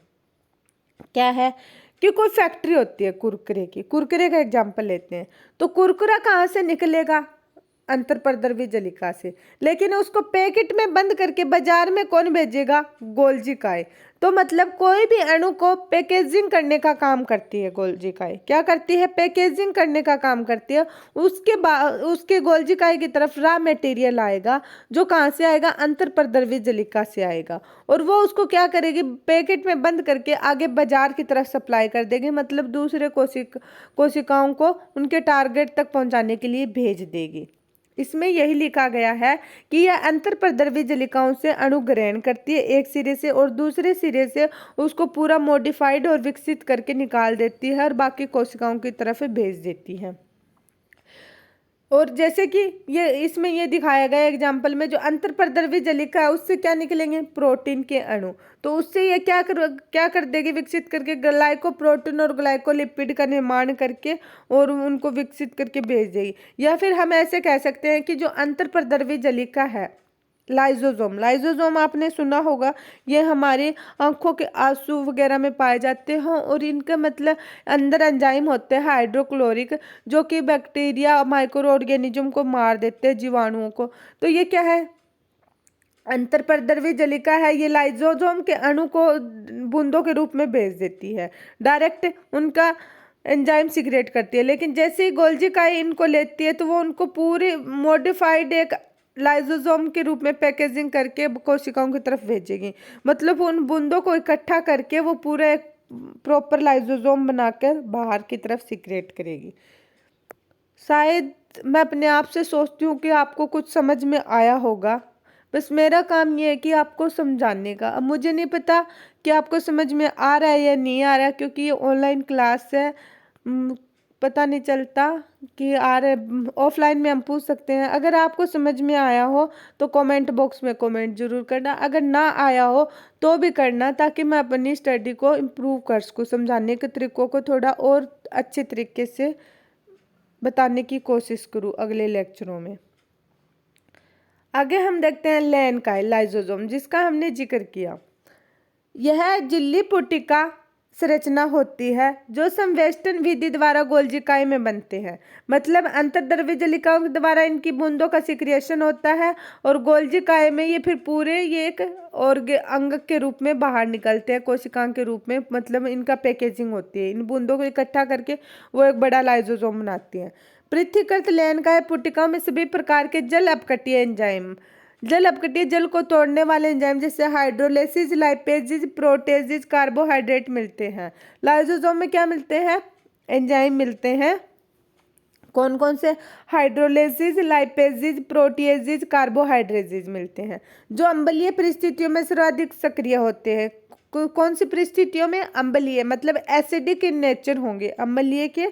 क्या है कि कोई फैक्ट्री होती है कुरकुरे की। कुरकुरे का एग्जाम्पल लेते हैं, तो कुरकुरा कहाँ से निकलेगा? अंतर्प्रद्रवी जलिका से। लेकिन उसको पैकेट में बंद करके बाजार में कौन भेजेगा? गोल्जी काय। तो मतलब कोई भी अणु को पैकेजिंग करने का काम करती है गोल्जी काय। क्या करती है? पैकेजिंग करने का काम करती है। उसके गोल्जी काय की तरफ रॉ मटेरियल आएगा, जो कहाँ से आएगा? अंतर्प्रद्रवी जलिका से आएगा। और वो उसको क्या करेगी? पैकेट में बंद करके आगे बाजार की तरफ सप्लाई कर देगी, मतलब दूसरे कोशिकाओं को उनके टारगेट तक पहुंचाने के लिए भेज देगी। इसमें यही लिखा गया है कि यह अंतर्प्रद्रवी जलिकाओं से अणु ग्रहण करती है एक सिरे से, और दूसरे सिरे से उसको पूरा मॉडिफाइड और विकसित करके निकाल देती है और बाकी कोशिकाओं की तरफ भेज देती है। और जैसे कि ये इसमें ये दिखाया गया एग्जाम्पल में, जो अंतर्प्रद्रवी जलिका है उससे क्या निकलेंगे? प्रोटीन के अणु। तो उससे ये क्या कर देगी? विकसित करके ग्लाइकोप्रोटीन और ग्लाइकोलिपिड का निर्माण करके और उनको विकसित करके भेज देगी। या फिर हम ऐसे कह सकते हैं कि जो अंतर्प्रद्रवी जलिका है, लाइजोजोम आपने सुना होगा, ये हमारी आंखों के आंसू वगैरह में पाए जाते हैं और इनका मतलब अंदर एंजाइम होते हैं हाइड्रोक्लोरिक, जो कि बैक्टीरिया माइक्रो ऑर्गेनिज्म को मार देते हैं, जीवाणुओं को। तो ये क्या है? अंतर्प्रद्रवी जलिका है। ये लाइजोजोम के अणु को बूंदों के रूप में भेज देती है, डायरेक्ट उनका एंजाइम सीक्रेट करती है। लेकिन जैसे ही गोल्जी काय इनको लेती है तो वो उनको पूरी मॉडिफाइड एक लाइजोसोम के रूप में पैकेजिंग करके कोशिकाओं की तरफ भेजेगी। मतलब उन बूंदों को इकट्ठा करके वो पूरा एक प्रॉपर लाइजोसोम बनाकर बाहर की तरफ सीक्रेट करेगी। शायद मैं अपने आप से सोचती हूँ कि आपको कुछ समझ में आया होगा। बस मेरा काम ये है कि आपको समझाने का। अब मुझे नहीं पता कि आपको समझ में आ रहा है या नहीं आ रहा है, क्योंकि ये ऑनलाइन क्लास है, पता नहीं चलता कि आ रहे। ऑफलाइन में हम पूछ सकते हैं। अगर आपको समझ में आया हो तो कमेंट बॉक्स में कमेंट जरूर करना, अगर ना आया हो तो भी करना, ताकि मैं अपनी स्टडी को इम्प्रूव कर सकूँ, समझाने के तरीकों को थोड़ा और अच्छे तरीके से बताने की कोशिश करूँ अगले लेक्चरों में। आगे हम देखते हैं लैन काय, लाइजोसोम, जिसका हमने जिक्र किया। यह झिल्ली पुटिका संरचना होती है जो संवेष्टन विधि द्वारा गोल्जी काय में बनते हैं। मतलब अंतर्द्रव्य जलिकाओं के द्वारा इनकी बूंदों का सिक्रिएशन होता है और गोल्जी काय में ये फिर पूरे ये एक अंग के रूप में बाहर निकलते हैं, कोशिकाओं के रूप में। मतलब इनका पैकेजिंग होती है, इन बूंदों को इकट्ठा करके वो एक बड़ा लाइजोसोम बनाती हैं। पृथ्वीकृत लैन काय पुटिकाओं में सभी प्रकार के जल अपकटीय एंजाइम, जल अपकटीय जल को तोड़ने वाले एंजाइम जैसे हाइड्रोलेसिस, लाइपेजिस, प्रोटेजिस, कार्बोहाइड्रेट मिलते हैं। लाइसोसोम में क्या मिलते हैं? एंजाइम मिलते हैं। कौन कौन से? हाइड्रोलेसिस, लाइपेजिस, प्रोटिएजिस, कार्बोहाइड्रेजिस मिलते हैं, जो अम्लीय परिस्थितियों में सर्वाधिक सक्रिय होते हैं। कौन सी परिस्थितियों में? अम्लीय, मतलब एसिडिक इन नेचर होंगे, अम्लीय के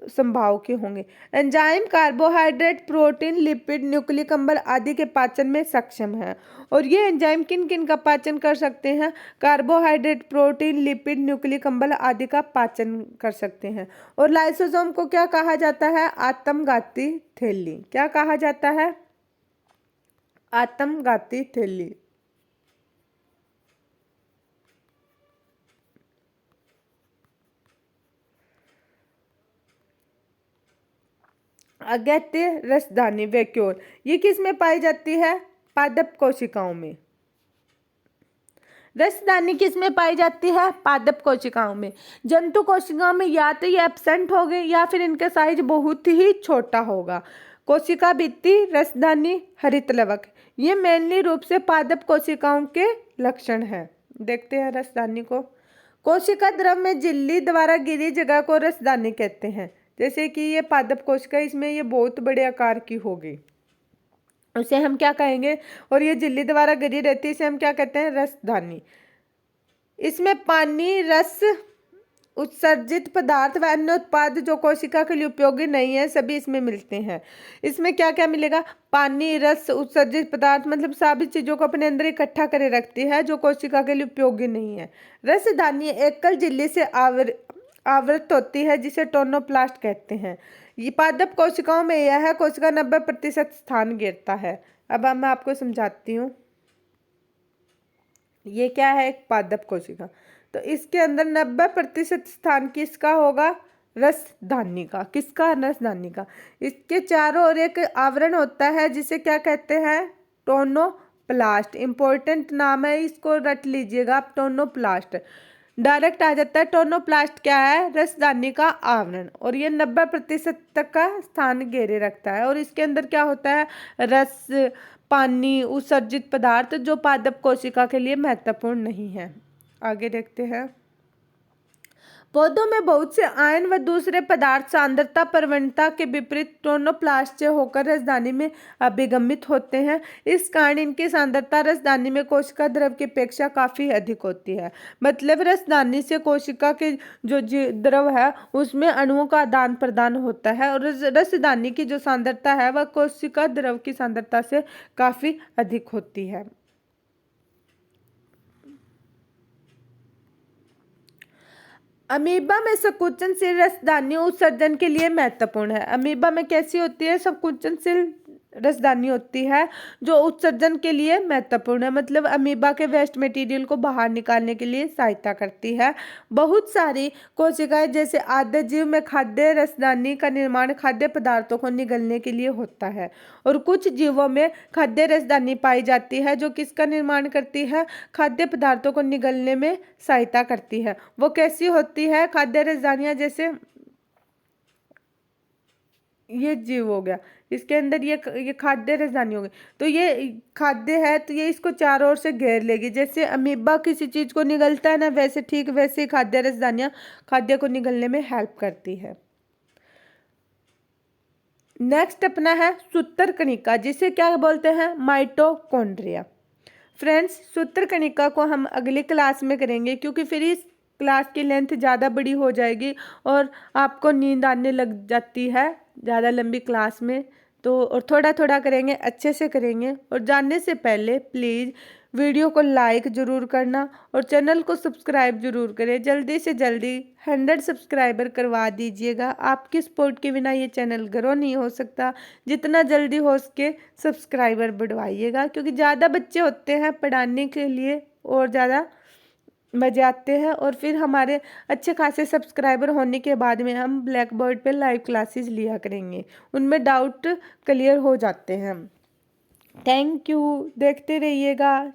संभाव के होंगे। Enzyme carbohydrate, protein, lipid, nucleic अम्ल आदि के पाचन में सक्षम है। और ये एंजाइम किन किन का पाचन कर सकते हैं? कार्बोहाइड्रेट, प्रोटीन, लिपिड, न्यूक्लिक अम्ल आदि का पाचन कर सकते हैं। और लाइसोसोम को क्या कहा जाता है? आत्मघाती थैली। क्या कहा जाता है? आत्मघाती थैली। अगैत्य रसदानी वैक्यूल, ये किस में पाई जाती है? पादप कोशिकाओं में। रसदानी किस में पाई जाती है? पादप कोशिकाओं में। जंतु कोशिकाओं में या तो ये एब्सेंट हो गए या फिर इनका साइज बहुत ही छोटा होगा। कोशिका भित्ति, रसदानी, हरित लवक, ये मेनली रूप से पादप कोशिकाओं के लक्षण हैं। देखते हैं रसदानी को। कोशिका द्रव में झिल्ली द्वारा घिरी जगह को रसदानी कहते हैं। जैसे कि ये पादप कोशिका, इसमें ये बहुत बड़े आकार की होगी, उसे हम क्या कहेंगे? और ये झिल्ली द्वारा घिरी रहती है, इसे हम क्या कहते हैं? रसदानी। इसमें पानी, रस, उत्सर्जित पदार्थ व अन्य उत्पाद जो कोशिका के लिए उपयोगी नहीं है सभी इसमें मिलते हैं। इसमें क्या क्या मिलेगा? पानी, रस, उत्सर्जित पदार्थ, मतलब सभी चीजों को अपने अंदर इकट्ठा करे रखती है जो कोशिका के लिए उपयोगी नहीं है। रसदानी एकल झिल्ली से आवृत होती है जिसे टोनोप्लास्ट कहते हैं। ये पादप कोशिकाओं में यह कोशिका 90% स्थान घेरता है। अब मैं आपको समझाती हूँ। ये क्या है? एक पादप कोशिका, तो इसके अंदर 90% स्थान किसका होगा? रसदानी का। किसका? रसदानी का। इसके चारों ओर एक आवरण होता है जिसे क्या कहते हैं? टोनोप्लास्ट। इंपॉर्टेंट नाम है, इसको रट लीजिएगा आप, टोनोप्लास्ट। डायरेक्ट आ जाता है। टोनोप्लास्ट क्या है? रसदानी का आवरण। और ये 90% तक का स्थान घेरे रखता है। और इसके अंदर क्या होता है? रस, पानी, उत्सर्जित पदार्थ जो पादप कोशिका के लिए महत्वपूर्ण नहीं है। आगे देखते हैं। पौधों में बहुत से आयन व दूसरे पदार्थ सांद्रता प्रवणता के विपरीत टोनोप्लास्ट से होकर रसदानी में अभिगमित होते हैं। इस कारण इनकी सांद्रता रसदानी में कोशिका द्रव की अपेक्षा काफी अधिक होती है। मतलब रसदानी से कोशिका के जो द्रव है उसमें अणुओं का आदान प्रदान होता है और रसदानी की जो सांद्रता है वह कोशिका द्रव की सांद्रता से काफी अधिक होती है। अमीबा में संकुचनशील रसदानी उत्सर्जन के लिए महत्वपूर्ण है। अमीबा में कैसी होती है? संकुचनशील रसदानी होती है जो उत्सर्जन के लिए महत्वपूर्ण है। मतलब अमीबा के वेस्ट मटेरियल को बाहर निकालने के लिए सहायता करती है। बहुत सारी कोशिकाएं जैसे आधे जीव में खाद्य रसदानी का निर्माण खाद्य पदार्थों को निगलने के लिए होता है और कुछ जीवों में खाद्य रसदानी पाई जाती है जो किसका निर्माण करती है? खाद्य पदार्थों को निगलने में सहायता करती है। वो कैसी होती है खाद्य रसदानियां? जैसे ये जीव हो गया, इसके अंदर ये खाद्य रसदानी हो गई, तो ये खाद्य है तो ये इसको चारों ओर से घेर लेगी। जैसे अमीबा किसी चीज को निगलता है ना, वैसे ठीक वैसे खाद्य रसदानियां खाद्य को निगलने में हेल्प करती है। नेक्स्ट अपना है सूत्र कणिका, जिसे क्या बोलते हैं? माइटोकॉन्ड्रिया। फ्रेंड्स, सूत्र कणिका को हम अगली क्लास में करेंगे क्योंकि फिर इस क्लास की लेंथ ज़्यादा बड़ी हो जाएगी और आपको नींद आने लग जाती है ज़्यादा लंबी क्लास में। तो और थोड़ा थोड़ा करेंगे, अच्छे से करेंगे। और जानने से पहले प्लीज़ वीडियो को लाइक ज़रूर करना और चैनल को सब्सक्राइब ज़रूर करें। जल्दी से जल्दी 100 सब्सक्राइबर करवा दीजिएगा। आपकी सपोर्ट के बिना ये चैनल ग्रो नहीं हो सकता। जितना जल्दी हो सके सब्सक्राइबर बढ़वाइएगा क्योंकि ज़्यादा बच्चे होते हैं पढ़ाने के लिए और ज़्यादा मजे आते हैं। और फिर हमारे अच्छे खासे सब्सक्राइबर होने के बाद में हम ब्लैक बोर्ड पे लाइव क्लासेस लिया करेंगे, उनमें डाउट क्लियर हो जाते हैं। थैंक यू, देखते रहिएगा।